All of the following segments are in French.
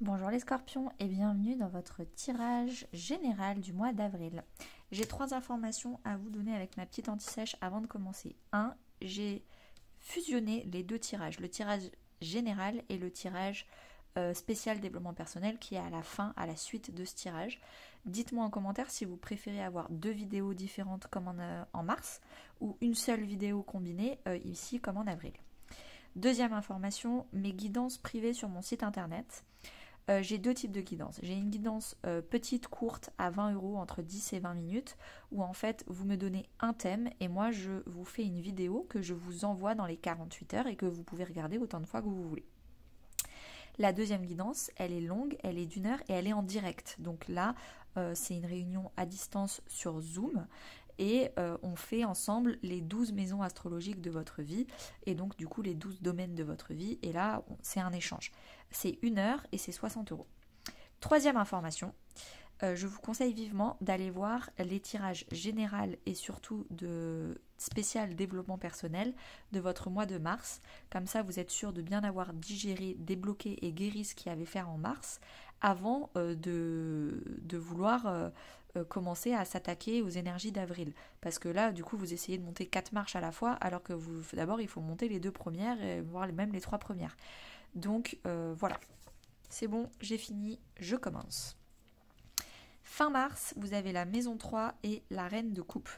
Bonjour les scorpions et bienvenue dans votre tirage général du mois d'avril. J'ai 3 informations à vous donner avec ma petite anti-sèche avant de commencer. 1. J'ai fusionné les 2 tirages, le tirage général et le tirage spécial développement personnel qui est à la fin, à la suite de ce tirage. Dites-moi en commentaire si vous préférez avoir 2 vidéos différentes comme en mars ou une seule vidéo combinée ici comme en avril. Deuxième information, mes guidances privées sur mon site internet. J'ai 2 types de guidance. J'ai une guidance petite, courte, à 20 € entre 10 et 20 minutes, où en fait vous me donnez un thème et moi je vous fais une vidéo que je vous envoie dans les 48 heures et que vous pouvez regarder autant de fois que vous voulez. La deuxième guidance, elle est longue, elle est d'1 heure et elle est en direct. Donc là, c'est une réunion à distance sur Zoom et on fait ensemble les 12 maisons astrologiques de votre vie et donc du coup les 12 domaines de votre vie. Et là, c'est un échange. C'est 1 heure et c'est 60 €. Troisième information, je vous conseille vivement d'aller voir les tirages général et surtout de spécial développement personnel de votre mois de mars. Comme ça, vous êtes sûr de bien avoir digéré, débloqué et guéri ce qu'il y avait à faire en mars avant de vouloir commencer à s'attaquer aux énergies d'avril. Parce que là, du coup, vous essayez de monter 4 marches à la fois alors que d'abord, il faut monter les 2 premières et voire même les 3 premières. Donc voilà, c'est bon, j'ai fini, je commence. Fin mars, vous avez la maison 3 et la reine de coupe.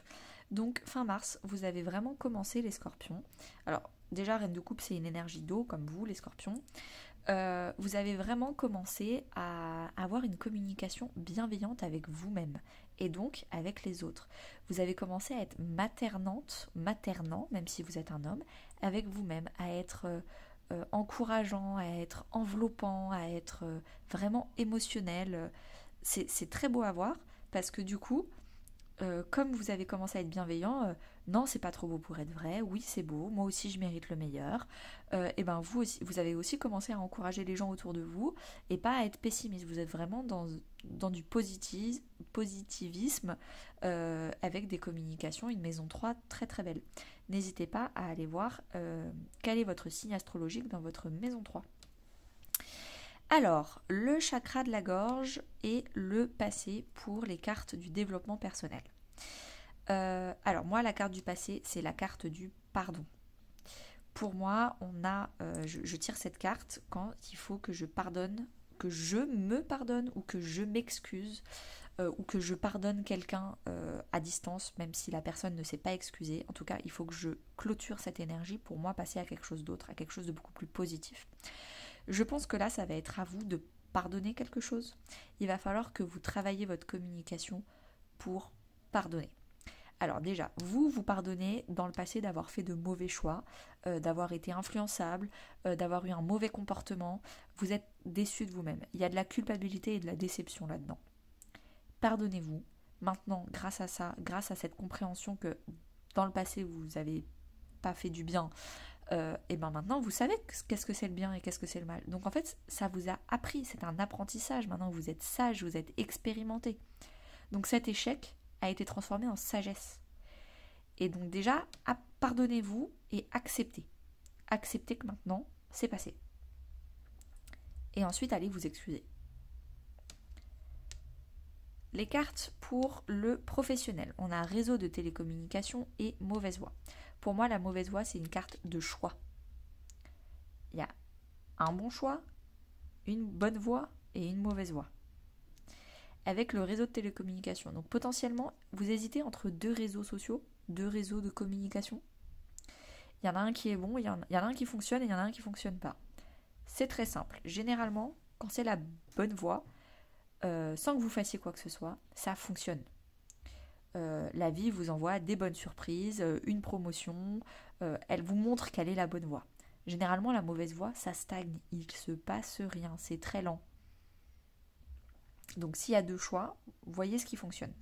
Donc fin mars, vous avez vraiment commencé les scorpions. Alors déjà, reine de coupe, c'est une énergie d'eau, comme vous, les scorpions. Vous avez vraiment commencé à avoir une communication bienveillante avec vous-même et donc avec les autres. Vous avez commencé à être maternant, même si vous êtes un homme, avec vous-même, à être encourageant, à être enveloppant, à être vraiment émotionnel. C'est très beau à voir parce que du coup, comme vous avez commencé à être bienveillant, non, c'est pas trop beau pour être vrai, oui, c'est beau, moi aussi je mérite le meilleur. Et ben vous aussi, vous avez aussi commencé à encourager les gens autour de vous et pas à être pessimiste. Vous êtes vraiment dans du positivisme avec des communications, une maison 3 très très belle. N'hésitez pas à aller voir quel est votre signe astrologique dans votre maison 3. Alors, le chakra de la gorge et le passé pour les cartes du développement personnel. Alors moi, la carte du passé, c'est la carte du pardon. Pour moi, je tire cette carte quand il faut que je pardonne, que je me pardonne ou que je m'excuse ou que je pardonne quelqu'un à distance, même si la personne ne s'est pas excusée. En tout cas, il faut que je clôture cette énergie pour moi passer à quelque chose d'autre, à quelque chose de beaucoup plus positif. Je pense que là, ça va être à vous de pardonner quelque chose. Il va falloir que vous travaillez votre communication pour pardonner. Alors déjà, vous pardonnez dans le passé d'avoir fait de mauvais choix, d'avoir été influençable, d'avoir eu un mauvais comportement. Vous êtes déçu de vous-même. Il y a de la culpabilité et de la déception là-dedans. Pardonnez-vous. Maintenant, grâce à ça, grâce à cette compréhension que dans le passé, vous n'avez pas fait du bien, et ben maintenant vous savez qu'est-ce que c'est le bien et qu'est-ce que c'est le mal. Donc en fait, ça vous a appris, c'est un apprentissage. Maintenant vous êtes sage, vous êtes expérimenté. Donc cet échec a été transformé en sagesse. Et donc déjà, pardonnez-vous et acceptez. Acceptez que maintenant, c'est passé. Et ensuite, allez vous excuser. Les cartes pour le professionnel. On a un réseau de télécommunications et mauvaise voix. Pour moi, la mauvaise voix, c'est une carte de choix. Il y a un bon choix, une bonne voix et une mauvaise voix. Avec le réseau de télécommunications. Donc potentiellement, vous hésitez entre 2 réseaux sociaux, 2 réseaux de communication. Il y en a un qui est bon, il y en a un qui fonctionne et il y en a un qui ne fonctionne pas. C'est très simple. Généralement, quand c'est la bonne voie, sans que vous fassiez quoi que ce soit, ça fonctionne. La vie vous envoie des bonnes surprises, une promotion, elle vous montre quelle est la bonne voie. Généralement, la mauvaise voie, ça stagne, il ne se passe rien, c'est très lent. Donc s'il y a 2 choix, voyez ce qui fonctionne.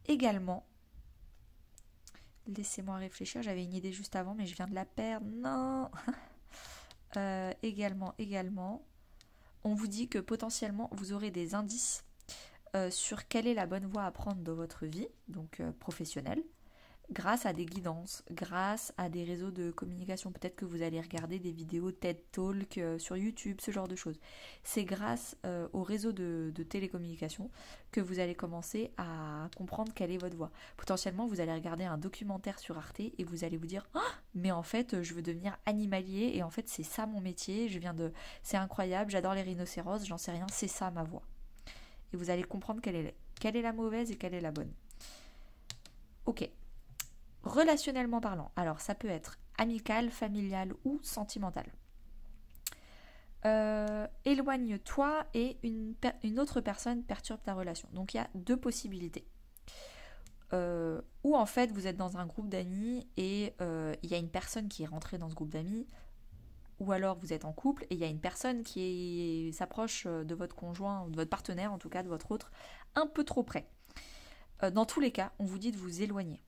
Également, laissez-moi réfléchir, j'avais une idée juste avant, mais je viens de la perdre. Non. Également, on vous dit que potentiellement, vous aurez des indices sur quelle est la bonne voie à prendre dans votre vie, donc professionnelle, grâce à des guidances, grâce à des réseaux de communication. Peut-être que vous allez regarder des vidéos TED Talk sur YouTube, ce genre de choses. C'est grâce au réseau de télécommunication que vous allez commencer à comprendre quelle est votre voie. Potentiellement, vous allez regarder un documentaire sur Arte et vous allez vous dire « Ah, mais en fait, je veux devenir animalier et en fait, c'est ça mon métier, c'est incroyable, j'adore les rhinocéros, j'en sais rien, c'est ça ma voie. » Et vous allez comprendre quelle est la mauvaise et quelle est la bonne. Ok. Relationnellement parlant, alors ça peut être amical, familial ou sentimental. Éloigne-toi et une autre personne perturbe ta relation. Donc il y a deux possibilités. Ou en fait vous êtes dans un groupe d'amis et il y a une personne qui est rentrée dans ce groupe d'amis, ou alors vous êtes en couple et il y a une personne qui s'approche de votre conjoint ou de votre partenaire, en tout cas de votre autre, un peu trop près. Dans tous les cas, on vous dit de vous éloigner.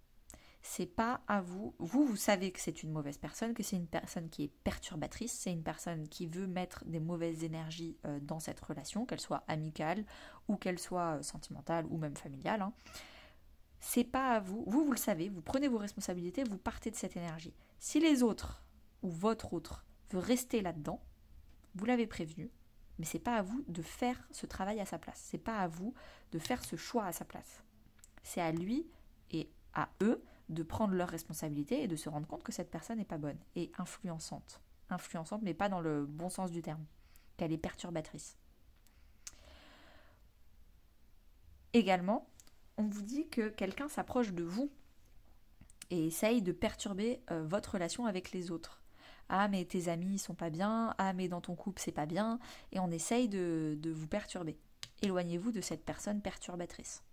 C'est pas à vous. Vous savez que c'est une mauvaise personne, que c'est une personne qui est perturbatrice, c'est une personne qui veut mettre des mauvaises énergies dans cette relation, qu'elle soit amicale ou qu'elle soit sentimentale ou même familiale. Hein. C'est pas à vous. Vous le savez, vous prenez vos responsabilités, vous partez de cette énergie. Si les autres ou votre autre veut rester là-dedans, vous l'avez prévenu, mais c'est pas à vous de faire ce travail à sa place. C'est pas à vous de faire ce choix à sa place. C'est à lui et à eux de prendre leurs responsabilités et de se rendre compte que cette personne n'est pas bonne et influençante. Influençante, mais pas dans le bon sens du terme, qu'elle est perturbatrice. Également, on vous dit que quelqu'un s'approche de vous et essaye de perturber votre relation avec les autres. Ah, mais tes amis sont pas bien, ah, mais dans ton couple c'est pas bien, et on essaye de vous perturber. Éloignez-vous de cette personne perturbatrice.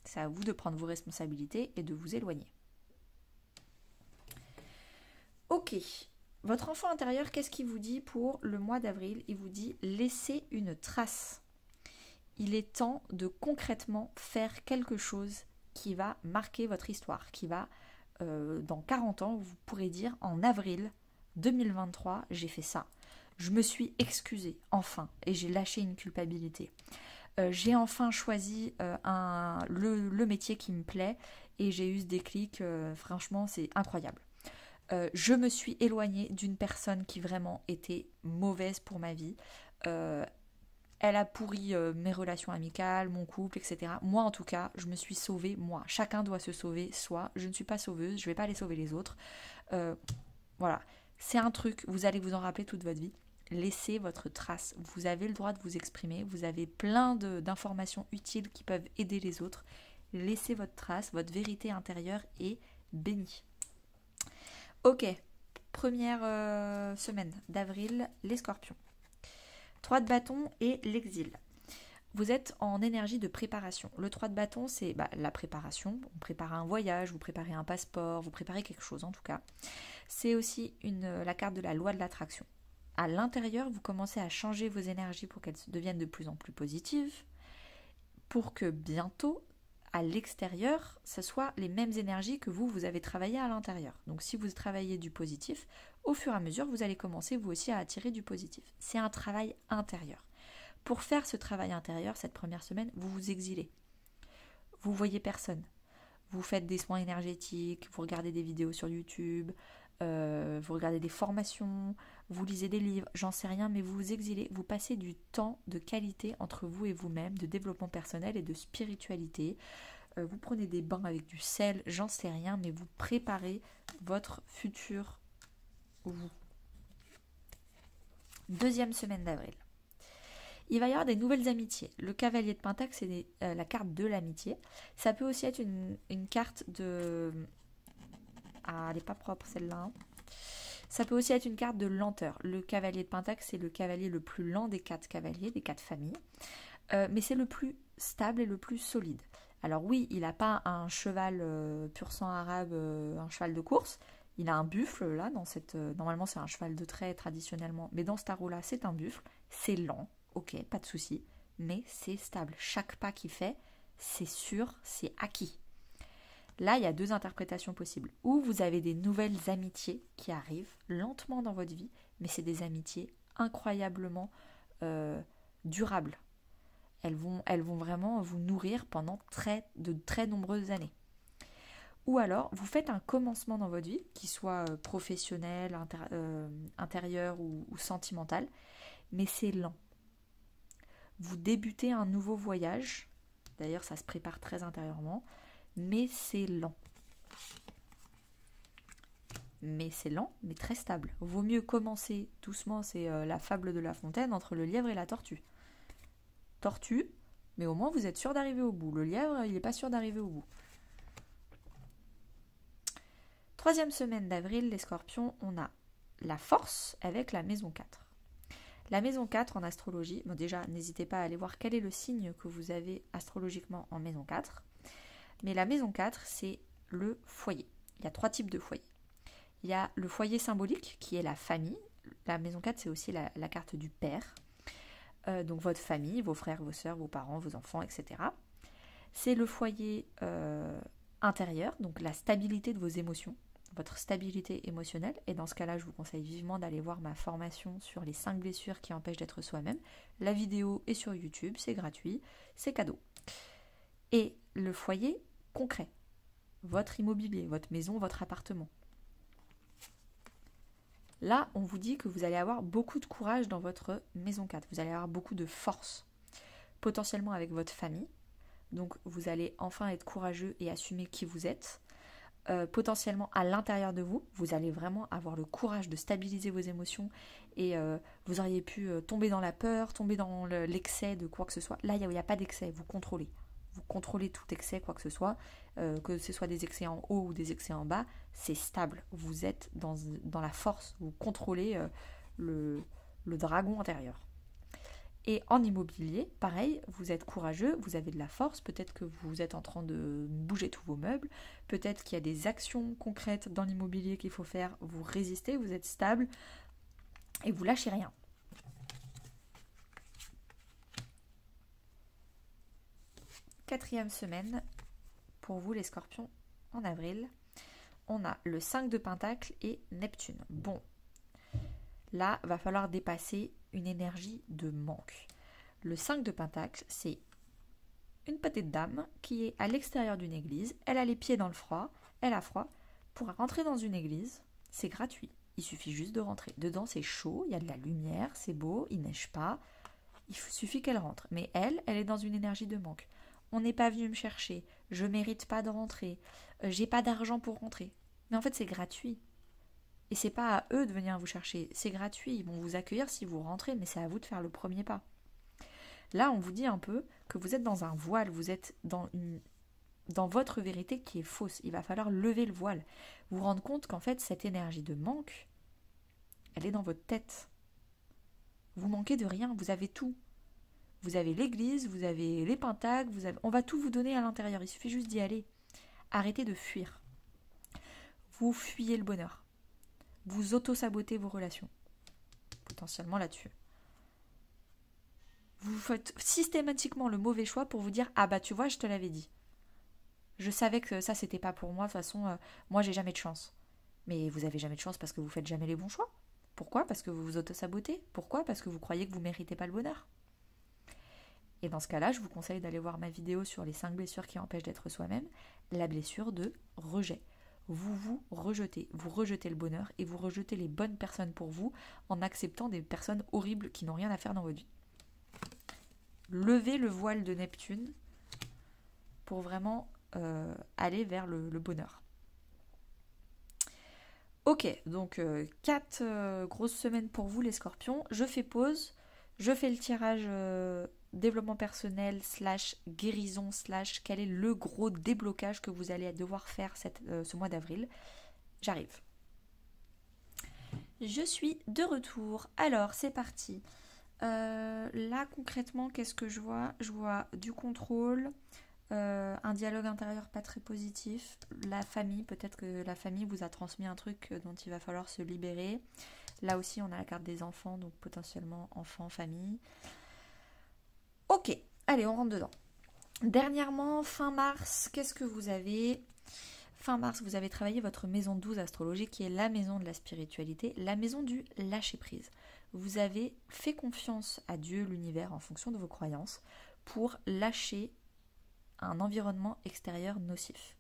C'est à vous de prendre vos responsabilités et de vous éloigner. Ok, votre enfant intérieur, qu'est-ce qu'il vous dit pour le mois d'avril? Il vous dit laissez une trace. Il est temps de concrètement faire quelque chose qui va marquer votre histoire, qui va, dans 40 ans, vous pourrez dire en avril 2023, j'ai fait ça. Je me suis excusée, enfin, et j'ai lâché une culpabilité. J'ai enfin choisi le métier qui me plaît et j'ai eu ce déclic, franchement c'est incroyable. Je me suis éloignée d'une personne qui vraiment était mauvaise pour ma vie. Elle a pourri mes relations amicales, mon couple, etc. Moi en tout cas, je me suis sauvée, moi. Chacun doit se sauver, soit je ne suis pas sauveuse, je ne vais pas aller sauver les autres. Voilà, c'est un truc, vous allez vous en rappeler toute votre vie. Laissez votre trace. Vous avez le droit de vous exprimer. Vous avez plein d'informations utiles qui peuvent aider les autres. Laissez votre trace. Votre vérité intérieure est bénie. Ok. Première semaine d'avril, les scorpions. 3 de bâton et l'exil. Vous êtes en énergie de préparation. Le 3 de bâton, c'est la préparation. On prépare un voyage, vous préparez un passeport, vous préparez quelque chose en tout cas. C'est aussi la carte de la loi de l'attraction. À l'intérieur, vous commencez à changer vos énergies pour qu'elles deviennent de plus en plus positives, pour que bientôt, à l'extérieur, ce soit les mêmes énergies que vous avez travaillé à l'intérieur. Donc si vous travaillez du positif, au fur et à mesure, vous allez commencer vous aussi à attirer du positif. C'est un travail intérieur. Pour faire ce travail intérieur, cette première semaine, vous vous exilez. Vous voyez personne. Vous faites des soins énergétiques, vous regardez des vidéos sur YouTube, vous regardez des formations, vous lisez des livres, j'en sais rien, mais vous vous exilez, vous passez du temps de qualité entre vous et vous-même, de développement personnel et de spiritualité. Vous prenez des bains avec du sel, j'en sais rien, mais vous préparez votre futur vous. Deuxième semaine d'avril. Il va y avoir des nouvelles amitiés. Le cavalier de Pentacle, c'est la carte de l'amitié. Ça peut aussi être une carte de... Ah, elle n'est pas propre celle-là. Hein. Ça peut aussi être une carte de lenteur. Le cavalier de Pentacle, c'est le cavalier le plus lent des 4 cavaliers, des 4 familles. Mais c'est le plus stable et le plus solide. Alors oui, il n'a pas un cheval pur sang arabe, un cheval de course. Il a un buffle là, normalement c'est un cheval de trait traditionnellement. Mais dans ce tarot-là, c'est un buffle. C'est lent, ok, pas de souci. Mais c'est stable. Chaque pas qu'il fait, c'est sûr, c'est acquis. Là, il y a 2 interprétations possibles. Ou vous avez des nouvelles amitiés qui arrivent lentement dans votre vie, mais c'est des amitiés incroyablement durables. Elles vont vraiment vous nourrir pendant de très nombreuses années. Ou alors, vous faites un commencement dans votre vie, qui soit professionnel, intérieur ou sentimental, mais c'est lent. Vous débutez un nouveau voyage, d'ailleurs ça se prépare très intérieurement, mais c'est lent. Mais c'est lent, mais très stable. Vaut mieux commencer doucement, c'est la fable de La Fontaine, entre le lièvre et la tortue. Tortue, mais au moins vous êtes sûr d'arriver au bout. Le lièvre, il n'est pas sûr d'arriver au bout. 3e semaine d'avril, les scorpions, on a la force avec la maison 4. La maison 4 en astrologie, bon déjà, n'hésitez pas à aller voir quel est le signe que vous avez astrologiquement en maison 4. Mais la maison 4, c'est le foyer. Il y a 3 types de foyers. Il y a le foyer symbolique, qui est la famille. La maison 4, c'est aussi la carte du père. Donc votre famille, vos frères, vos sœurs, vos parents, vos enfants, etc. C'est le foyer intérieur, donc la stabilité de vos émotions, votre stabilité émotionnelle. Et dans ce cas-là, je vous conseille vivement d'aller voir ma formation sur les 5 blessures qui empêchent d'être soi-même. La vidéo est sur YouTube, c'est gratuit, c'est cadeau. Et le foyer concret, votre immobilier, votre maison, votre appartement. Là, on vous dit que vous allez avoir beaucoup de courage dans votre maison 4. Vous allez avoir beaucoup de force, potentiellement avec votre famille. Donc, vous allez enfin être courageux et assumer qui vous êtes. Potentiellement, à l'intérieur de vous, vous allez vraiment avoir le courage de stabiliser vos émotions. Et vous auriez pu tomber dans la peur, tomber dans l'excès de quoi que ce soit. Là, il n'y a pas d'excès, vous contrôlez. Vous contrôlez tout excès, quoi que ce soit des excès en haut ou des excès en bas, c'est stable. Vous êtes dans la force, vous contrôlez le dragon intérieur. Et en immobilier, pareil, vous êtes courageux, vous avez de la force, peut-être que vous êtes en train de bouger tous vos meubles, peut-être qu'il y a des actions concrètes dans l'immobilier qu'il faut faire, vous résistez, vous êtes stable et vous lâchez rien. Quatrième semaine, pour vous les scorpions, en avril, on a le 5 de Pentacle et Neptune. Bon, là, va falloir dépasser une énergie de manque. Le 5 de Pentacle, c'est une petite dame qui est à l'extérieur d'une église, elle a les pieds dans le froid, elle a froid. Pour rentrer dans une église, c'est gratuit. Il suffit juste de rentrer. Dedans, c'est chaud, il y a de la lumière, c'est beau, il neige pas. Il suffit qu'elle rentre. Mais elle est dans une énergie de manque. On n'est pas venu me chercher, je mérite pas de rentrer, j'ai pas d'argent pour rentrer. Mais en fait, c'est gratuit. Et c'est pas à eux de venir vous chercher, c'est gratuit, ils vont vous accueillir si vous rentrez, mais c'est à vous de faire le premier pas. Là, on vous dit un peu que vous êtes dans un voile, vous êtes dans votre vérité qui est fausse. Il va falloir lever le voile. Vous rendre compte qu'en fait, cette énergie de manque, elle est dans votre tête. Vous manquez de rien, vous avez tout. Vous avez l'église, vous avez les pentacles, on va tout vous donner à l'intérieur, il suffit juste d'y aller. Arrêtez de fuir. Vous fuyez le bonheur. Vous auto-sabotez vos relations. Potentiellement là-dessus. Vous faites systématiquement le mauvais choix pour vous dire « Ah bah tu vois, je te l'avais dit. Je savais que ça c'était pas pour moi, de toute façon, moi j'ai jamais de chance. » Mais vous avez jamais de chance parce que vous faites jamais les bons choix. Pourquoi ? Parce que vous vous auto-sabotez. Pourquoi ? Parce que vous croyez que vous méritez pas le bonheur. Et dans ce cas-là, je vous conseille d'aller voir ma vidéo sur les 5 blessures qui empêchent d'être soi-même, la blessure de rejet. Vous rejetez le bonheur et vous rejetez les bonnes personnes pour vous en acceptant des personnes horribles qui n'ont rien à faire dans votre vie. Levez le voile de Neptune pour vraiment aller vers le bonheur. Ok, donc 4 grosses semaines pour vous les scorpions. Je fais pause, je fais le tirage développement personnel / guérison / quel est le gros déblocage que vous allez devoir faire ce mois d'avril. J'arrive. Je suis de retour. Alors, c'est parti. Là, concrètement, qu'est-ce que je vois ? Je vois du contrôle, un dialogue intérieur pas très positif, la famille, peut-être que la famille vous a transmis un truc dont il va falloir se libérer. Là aussi, on a la carte des enfants, donc potentiellement enfants, famille. Ok, allez, on rentre dedans. Dernièrement, fin mars, qu'est-ce que vous avez ? Fin mars, vous avez travaillé votre maison 12 astrologique, qui est la maison de la spiritualité, la maison du lâcher-prise. Vous avez fait confiance à Dieu, l'univers, en fonction de vos croyances, pour lâcher un environnement extérieur nocif.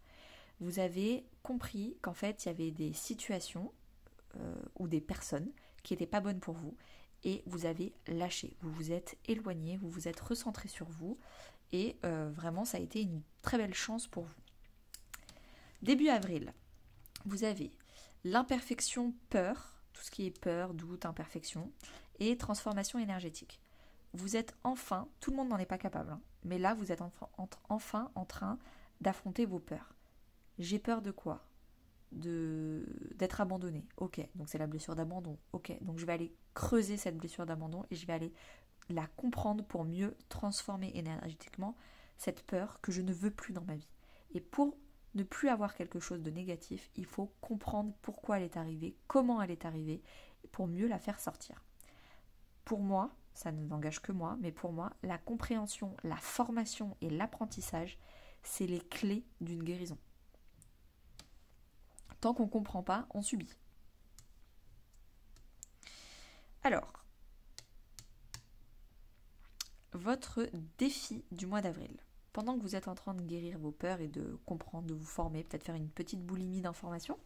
Vous avez compris qu'en fait, il y avait des situations ou des personnes qui n'étaient pas bonnes pour vous et vous avez lâché. Vous vous êtes éloigné, vous vous êtes recentré sur vous et vraiment, ça a été une très belle chance pour vous. Début avril, vous avez l'imperfection peur, tout ce qui est peur, doute, imperfection, et transformation énergétique. Vous êtes enfin, tout le monde n'en est pas capable, mais là vous êtes enfin en train d'affronter vos peurs. J'ai peur de quoi ? D'être abandonné. Ok, donc c'est la blessure d'abandon. Ok, donc je vais aller creuser cette blessure d'abandon et je vais aller la comprendre pour mieux transformer énergétiquement cette peur que je ne veux plus dans ma vie. Et pour ne plus avoir quelque chose de négatif, il faut comprendre pourquoi elle est arrivée, comment elle est arrivée, pour mieux la faire sortir. Pour moi, ça ne n'engage que moi, mais pour moi, la compréhension, la formation et l'apprentissage, c'est les clés d'une guérison. Tant qu'on ne comprend pas, on subit. Alors, votre défi du mois d'avril. Pendant que vous êtes en train de guérir vos peurs et de comprendre, de vous former, peut-être faire une petite boulimie d'informations,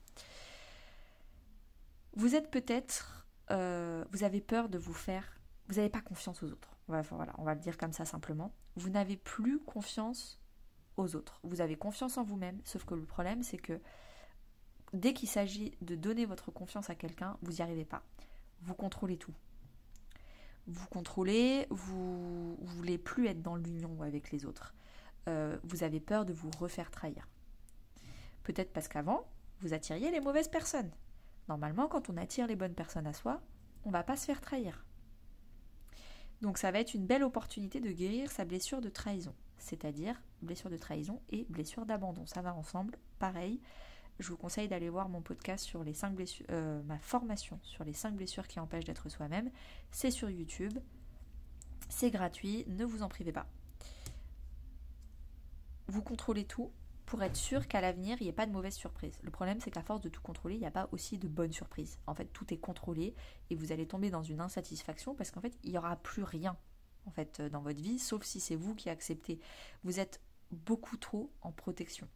vous êtes peut-être, vous avez peur de vous faire, vous n'avez pas confiance aux autres. Voilà, on va le dire comme ça simplement. Vous n'avez plus confiance aux autres. Vous avez confiance en vous-même, sauf que le problème, c'est que dès qu'il s'agit de donner votre confiance à quelqu'un, vous n'y arrivez pas. Vous contrôlez tout. Vous contrôlez, vous ne voulez plus être dans l'union avec les autres. Vous avez peur de vous refaire trahir. Peut-être parce qu'avant, vous attiriez les mauvaises personnes. Normalement, quand on attire les bonnes personnes à soi, on ne va pas se faire trahir. Donc ça va être une belle opportunité de guérir sa blessure de trahison. C'est-à-dire blessure de trahison et blessure d'abandon. Ça va ensemble, pareil. Je vous conseille d'aller voir mon podcast sur les 5 blessures, ma formation sur les 5 blessures qui empêchent d'être soi-même. C'est sur YouTube, c'est gratuit, ne vous en privez pas. Vous contrôlez tout pour être sûr qu'à l'avenir, il n'y ait pas de mauvaise surprise. Le problème, c'est qu'à force de tout contrôler, il n'y a pas aussi de bonnes surprises. En fait, tout est contrôlé et vous allez tomber dans une insatisfaction parce qu'en fait, il n'y aura plus rien en fait, dans votre vie, sauf si c'est vous qui acceptez. Vous êtes beaucoup trop en protection.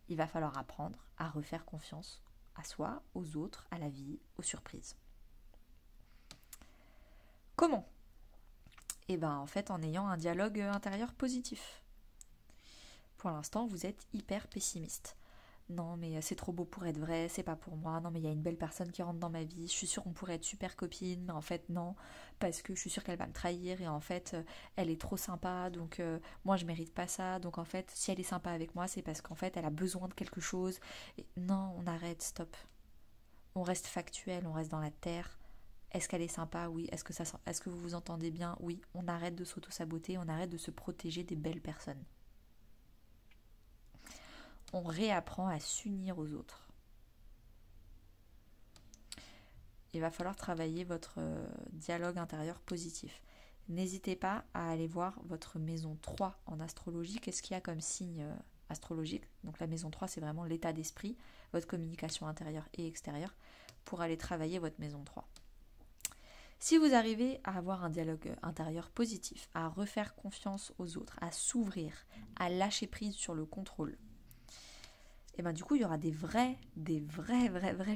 Il va falloir apprendre à refaire confiance à soi, aux autres, à la vie, aux surprises. Comment ? Eh bien, en fait, en ayant un dialogue intérieur positif. Pour l'instant, vous êtes hyper pessimiste. Non, mais c'est trop beau pour être vrai, c'est pas pour moi. Non, mais il y a une belle personne qui rentre dans ma vie. Je suis sûre qu'on pourrait être super copine, mais en fait, non, parce que je suis sûre qu'elle va me trahir et en fait, elle est trop sympa, donc moi, je mérite pas ça. Donc en fait, si elle est sympa avec moi, c'est parce qu'en fait, elle a besoin de quelque chose. Et non, on arrête, stop. On reste factuel, on reste dans la terre. Est-ce qu'elle est sympa ? Oui. Est-ce que vous vous entendez bien ? Oui. On arrête de s'auto-saboter, on arrête de se protéger des belles personnes. On réapprend à s'unir aux autres. Il va falloir travailler votre dialogue intérieur positif. N'hésitez pas à aller voir votre maison 3 en astrologie. Qu'est-ce qu'il y a comme signe astrologique ? Donc la maison 3, c'est vraiment l'état d'esprit, votre communication intérieure et extérieure, pour aller travailler votre maison 3. Si vous arrivez à avoir un dialogue intérieur positif, à refaire confiance aux autres, à s'ouvrir, à lâcher prise sur le contrôle, et bien du coup, il y aura des vrais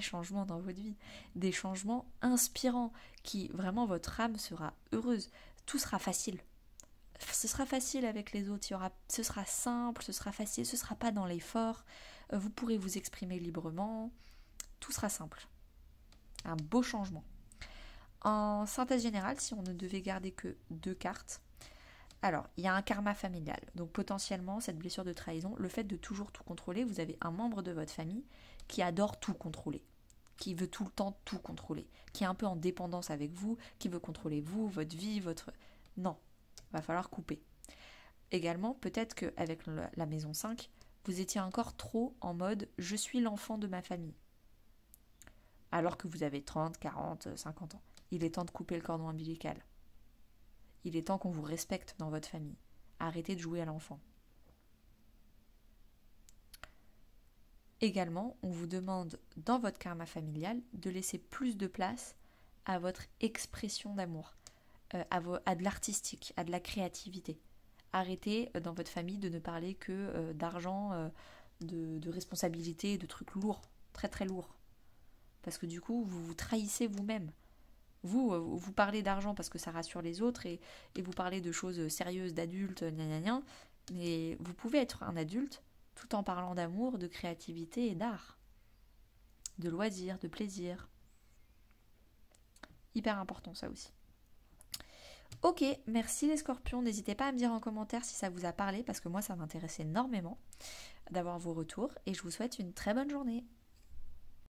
changements dans votre vie. Des changements inspirants qui, vraiment, votre âme sera heureuse. Tout sera facile. Ce sera facile avec les autres. Ce sera simple, ce sera facile, ce ne sera pas dans l'effort. Vous pourrez vous exprimer librement. Tout sera simple. Un beau changement. En synthèse générale, si on ne devait garder que 2 cartes, alors, il y a un karma familial. Donc potentiellement, cette blessure de trahison, le fait de toujours tout contrôler, vous avez un membre de votre famille qui adore tout contrôler, qui veut tout le temps tout contrôler, qui est un peu en dépendance avec vous, qui veut contrôler vous, votre vie, votre... Non, il va falloir couper. Également, peut-être qu'avec la maison 5, vous étiez encore trop en mode « je suis l'enfant de ma famille ». Alors que vous avez 30, 40, 50 ans. Il est temps de couper le cordon ombilical. Il est temps qu'on vous respecte dans votre famille. Arrêtez de jouer à l'enfant. Également, on vous demande dans votre karma familial de laisser plus de place à votre expression d'amour, à de l'artistique, à de la créativité. Arrêtez dans votre famille de ne parler que d'argent, de responsabilités, de trucs lourds, très très lourds. Parce que du coup, vous vous trahissez vous-même. Vous parlez d'argent parce que ça rassure les autres et vous parlez de choses sérieuses, d'adultes, gna gna gna. Mais vous pouvez être un adulte tout en parlant d'amour, de créativité et d'art. De loisirs, de plaisir. Hyper important ça aussi. Ok, merci les scorpions. N'hésitez pas à me dire en commentaire si ça vous a parlé parce que moi ça m'intéresse énormément d'avoir vos retours et je vous souhaite une très bonne journée.